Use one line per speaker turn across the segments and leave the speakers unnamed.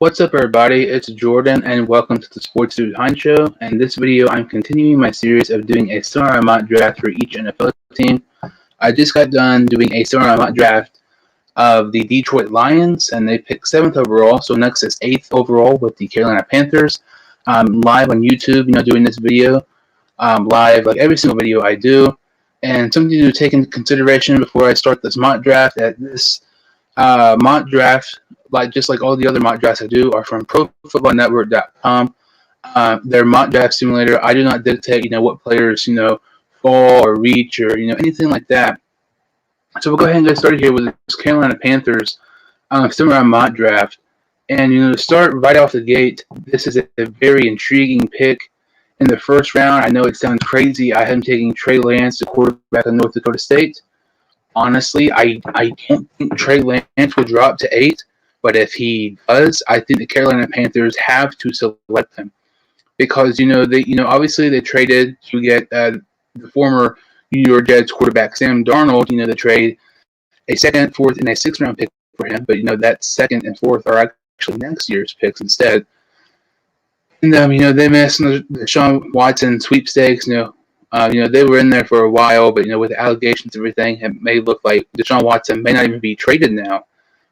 What's up, everybody? It's Jordan, and welcome to the Sports Dude Hind Show. And in this video, I'm continuing my series of doing a semi mock draft for each NFL team. I just got done doing a semi mock draft of the Detroit Lions, and they picked 7th overall. So next is 8th overall with the Carolina Panthers. I'm live on YouTube, doing this video live like every single video I do. And something to take into consideration before I start this mock draft: that this mock draft, just like all the other mock drafts I do, are from ProFootballNetwork.com. Their mock draft simulator. I do not dictate, what players, fall or reach or, anything like that. So we'll go ahead and get started here with this Carolina Panthers similar mock draft. And, to start right off the gate, this is a very intriguing pick in the first round. I know it sounds crazy. I am taking Trey Lance, the quarterback of North Dakota State. Honestly, I don't think Trey Lance will drop to 8, but if he does, I think the Carolina Panthers have to select him because obviously they traded to get the former New York Jets quarterback Sam Darnold. They trade a second, fourth, and a sixth round pick for him, but that second and fourth are actually next year's picks instead. And they missed the Deshaun Watson sweepstakes. They were in there for a while, but, with the allegations and everything, it may look like Deshaun Watson may not even be traded now.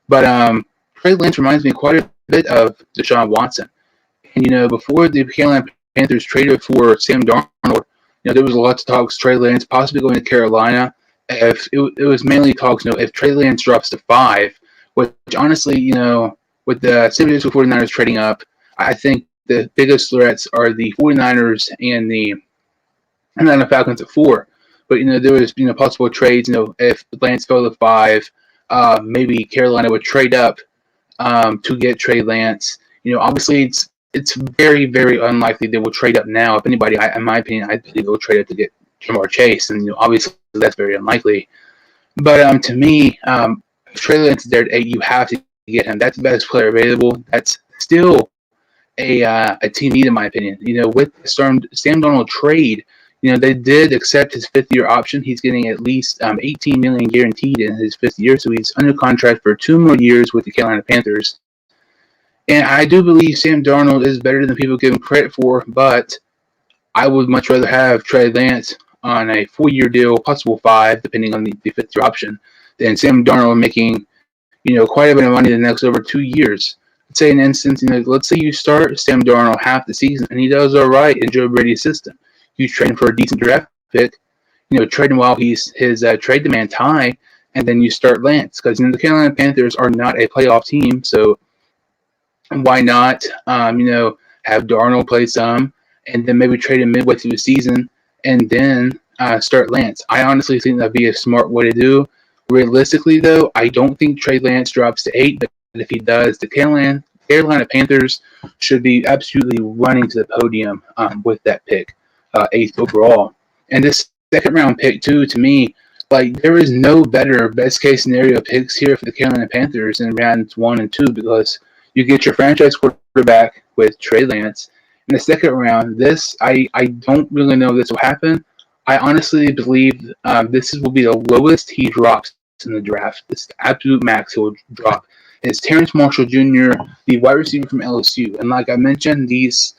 But Trey Lance reminds me quite a bit of Deshaun Watson. And, before the Carolina Panthers traded for Sam Darnold, there was lots of talks Trey Lance possibly going to Carolina. If it was mainly talks, if Trey Lance drops to 5, which honestly, with the San Francisco 49ers trading up, I think the biggest threats are the 49ers and the Falcons at 4. But, there was, possible trades, if Lance fell to 5, maybe Carolina would trade up to get Trey Lance. Obviously it's very, very unlikely they will trade up now. If anybody, in my opinion, I think they'll trade up to get Jamar Chase, and obviously that's very unlikely. But to me, if Trey Lance is there at 8, you have to get him. That's the best player available. That's still a team need, in my opinion. With the Sam Darnold trade, they did accept his 5th-year option. He's getting at least $18 million guaranteed in his 5th year, so he's under contract for 2 more years with the Carolina Panthers. And I do believe Sam Darnold is better than people give him credit for, but I would much rather have Trey Lance on a 4-year deal, possible 5, depending on the 5th-year option, than Sam Darnold making, quite a bit of money the next over 2 years. Let's say an instance, let's say you start Sam Darnold half the season and he does all right in Joe Brady's system. You trade him for a decent draft pick, trade him while he's his trade demand high, and then you start Lance because the Carolina Panthers are not a playoff team, so why not have Darnold play some and then maybe trade him midway through the season and then start Lance. I honestly think that'd be a smart way to do. Realistically, though, I don't think Trey Lance drops to 8, but if he does, the Carolina Panthers should be absolutely running to the podium with that pick. 8th overall. And this second round pick, too, to me, there is no better best case scenario picks here for the Carolina Panthers in rounds 1 and 2 because you get your franchise quarterback with Trey Lance. In the second round, I don't really know if this will happen. I honestly believe this will be the lowest he drops in the draft. This is the absolute max he will drop. It's Terrence Marshall Jr., the wide receiver from LSU. And like I mentioned, this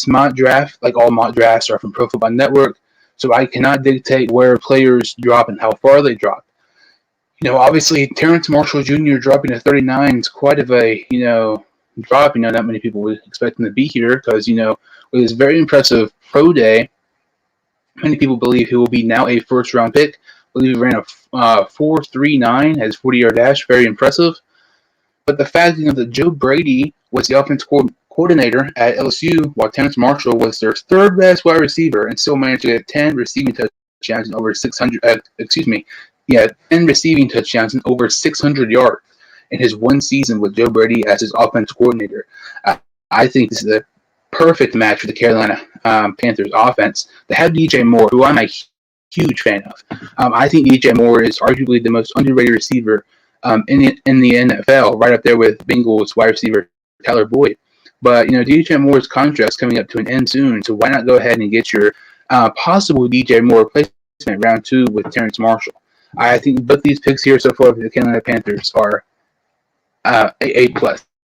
mock draft, like all mock drafts, are from Pro Football Network, so I cannot dictate where players drop and how far they drop. Obviously, Terrence Marshall Jr. dropping to 39 is quite of a, drop. Not many people would expect him to be here because, with his very impressive pro day, many people believe he will be now a first-round pick. I believe he ran a 4.39 as 40-yard dash, very impressive. But the fact, that Joe Brady was the offensive coordinator at LSU, while Terrence Marshall was their 3rd best wide receiver and still managed to get 10 receiving touchdowns and over 600. 10 receiving touchdowns and over 600 yards in his one season with Joe Brady as his offensive coordinator. I think this is a perfect match for the Carolina Panthers offense. They have DJ Moore, who I'm a huge fan of. I think DJ Moore is arguably the most underrated receiver in the NFL, right up there with Bengals wide receiver Tyler Boyd. But, DJ Moore's contract's coming up to an end soon, so why not go ahead and get your possible DJ Moore replacement round 2 with Terrence Marshall. I think both these picks here so far for the Carolina Panthers are A+.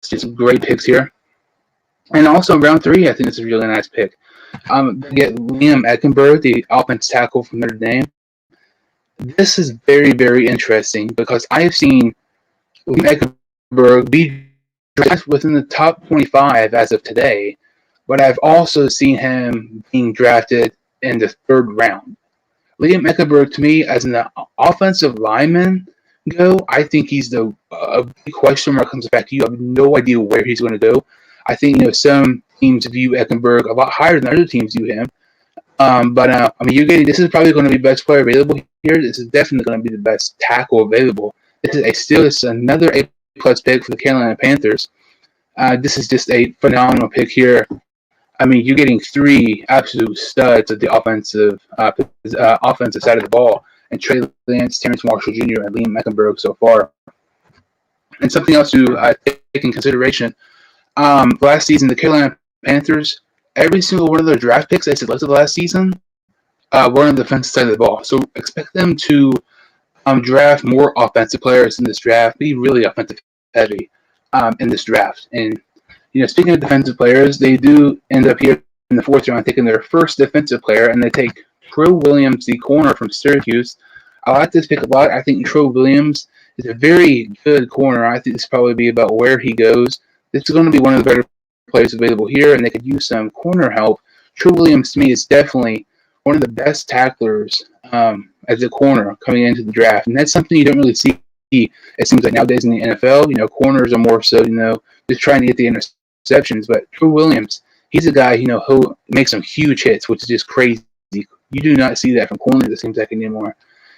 just great picks here. And also round 3, I think it's a really nice pick. They get Liam Eckenberg, the offense tackle from Notre Dame. This is very, very interesting because I have seen Liam Eckenberg be drafted within the top 25 as of today, but I've also seen him being drafted in the 3rd round. Liam Eckenberg, to me, as an offensive lineman, I think he's a big question mark comes back to you. I have no idea where he's going to go. I think some teams view Eckenberg a lot higher than other teams view him. But I mean, this is probably going to be the best player available here. This is definitely going to be the best tackle available. This is another A+ pick for the Carolina Panthers. This is just a phenomenal pick here. I mean, you're getting 3 absolute studs at the offensive side of the ball, and Trey Lance, Terrence Marshall Jr., and Liam Eckenberg so far. And something else to take in consideration: last season, the Carolina Panthers, every single one of their draft picks they selected last season were on the defensive side of the ball. So expect them to draft more offensive players in this draft, be really offensive heavy in this draft. And speaking of defensive players, they do end up here in the 4th round taking their first defensive player, and they take Troy Williams, the corner from Syracuse. I like this pick a lot. I think Troy Williams is a very good corner. I think this will probably be about where he goes. This is going to be one of the better players available here, and they could use some corner help. Troy Williams, to me, is definitely one of the best tacklers as a corner coming into the draft, and that's something you don't really see. It seems like nowadays in the NFL, corners are more so, just trying to get the interceptions. But Troy Williams, he's a guy, who makes some huge hits, which is just crazy. You do not see that from corners, it seems like, anymore.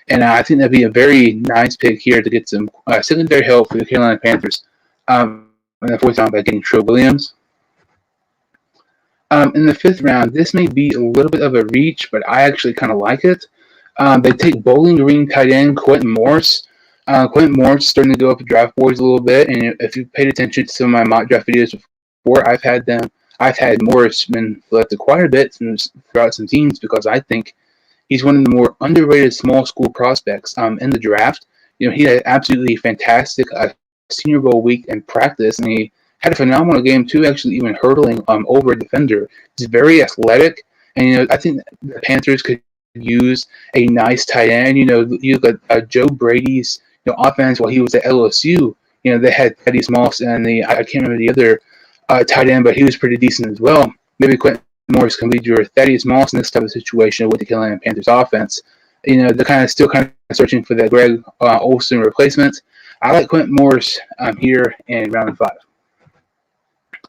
And I think that'd be a very nice pick here to get some secondary help for the Carolina Panthers in the 4th round by getting Troy Williams. In the 5th round, this may be a little bit of a reach, but I actually kind of like it. They take Bowling Green tight end Quentin Morris. Quentin Morris is starting to go up the draft boards a little bit, and if you've paid attention to some of my mock draft videos before, I've had Morris been selected quite a bit throughout some teams because I think he's one of the more underrated small school prospects in the draft. He had absolutely fantastic Senior Bowl week in practice, and he had a phenomenal game too, actually even hurdling over a defender. He's very athletic, and I think the Panthers could use a nice tight end. You look at Joe Brady's offense while he was at LSU. They had Teddy Smalls and I can't remember the other tight end, but he was pretty decent as well. Maybe Quentin Morris can lead your Thaddeus Moss in this type of situation with the Carolina Panthers offense. They're still searching for that Greg Olsen replacement. I like Quentin Morris here in round 5.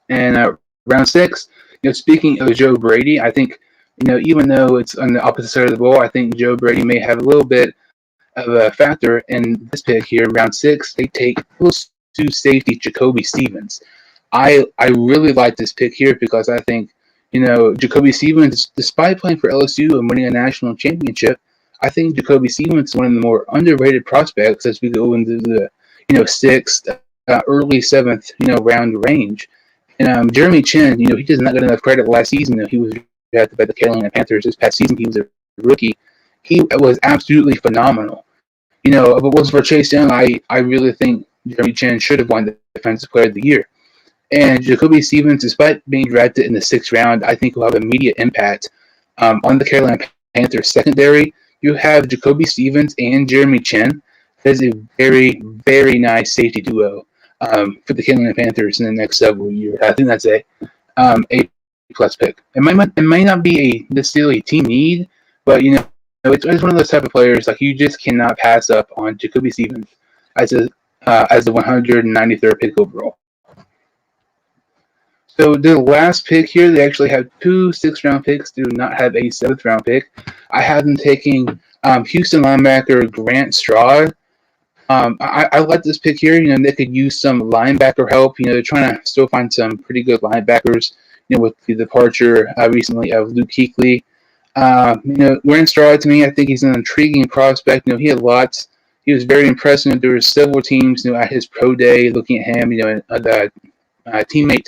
And round 6, speaking of Joe Brady, I think, even though it's on the opposite side of the ball, I think Joe Brady may have a little bit of a factor in this pick here. Round 6, they take close to safety Jacoby Stevens. I really like this pick here because I think, Jacoby Stevens, despite playing for LSU and winning a national championship, I think Jacoby Stevens is one of the more underrated prospects as we go into the, 6th, early 7th, round range. And Jeremy Chin, he does not get enough credit last season. He was drafted by the Carolina Panthers this past season. He was a rookie. He was absolutely phenomenal. If it wasn't for Chase Young, I really think Jeremy Chin should have won the Defensive Player of the Year. And Jacoby Stevens, despite being drafted in the 6th round, I think will have immediate impact on the Carolina Panthers secondary. You have Jacoby Stevens and Jeremy Chin. That is a very, very nice safety duo for the Carolina Panthers in the next several years. I think that's a plus pick. It might not be necessarily a team need, but it's one of those type of players like you just cannot pass up on Jacoby Stevens as the 193rd pick overall. So the last pick here, they actually have 2 6th-round picks. They do not have a 7th-round pick. I have them taking Houston linebacker Grant Stroud. I like this pick here. They could use some linebacker help. They're trying to still find some pretty good linebackers. With the departure recently of Luke Kuechly. Grant Stroud, to me, I think he's an intriguing prospect. He had lots. He was very impressive. There were several teams, at his pro day looking at him. And the teammate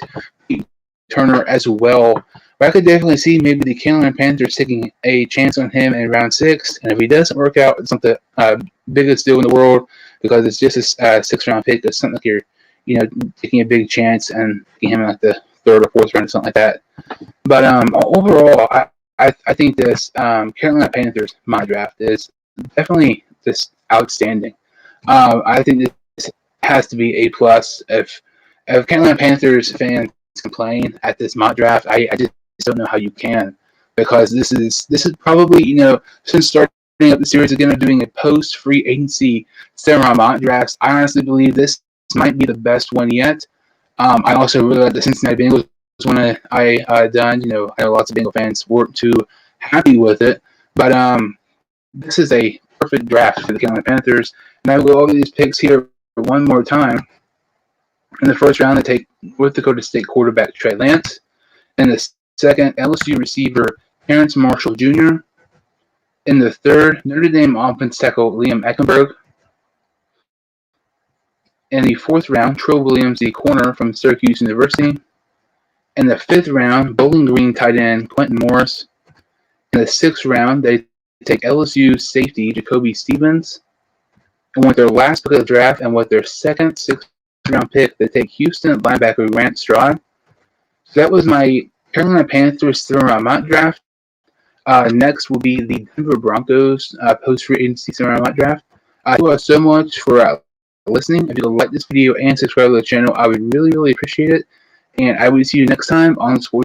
Turner as well. But I could definitely see maybe the Carolina Panthers taking a chance on him in round 6. And if he doesn't work out, it's not the biggest deal in the world because it's just a 6th-round pick. It's something like taking a big chance and picking him in like the third or fourth round or something like that. But overall, I think this Carolina Panthers mock draft is definitely just outstanding. I think this has to be a plus. If Carolina Panthers fans complain at this mock draft, I just don't know how you can, because this is probably, since starting up the series again of doing a post free agency 7 round mock drafts, I honestly believe this might be the best one yet. I also really like the Cincinnati Bengals one I done. I know lots of Bengal fans weren't too happy with it, but this is a perfect draft for the Carolina Panthers. And I will go over these picks here one more time. In the first round, they take North Dakota State quarterback Trey Lance. In the second, LSU receiver Terrence Marshall Jr. In the third, Notre Dame offensive tackle Liam Eckenberg. In the fourth round, Trill Williams, the corner from Syracuse University. In the fifth round, Bowling Green tight end Quentin Morris. In the sixth round, they take LSU safety Jacoby Stevens. And with their last pick of the draft and with their second sixth-round pick, they take Houston linebacker Grant Stroud. So that was my Carolina Panthers 7-round mock draft. Next will be the Denver Broncos post-free agency 7-round mock draft. Thank you all so much for listening. If you could like this video and subscribe to the channel, I would really, really appreciate it. And I will see you next time on Sports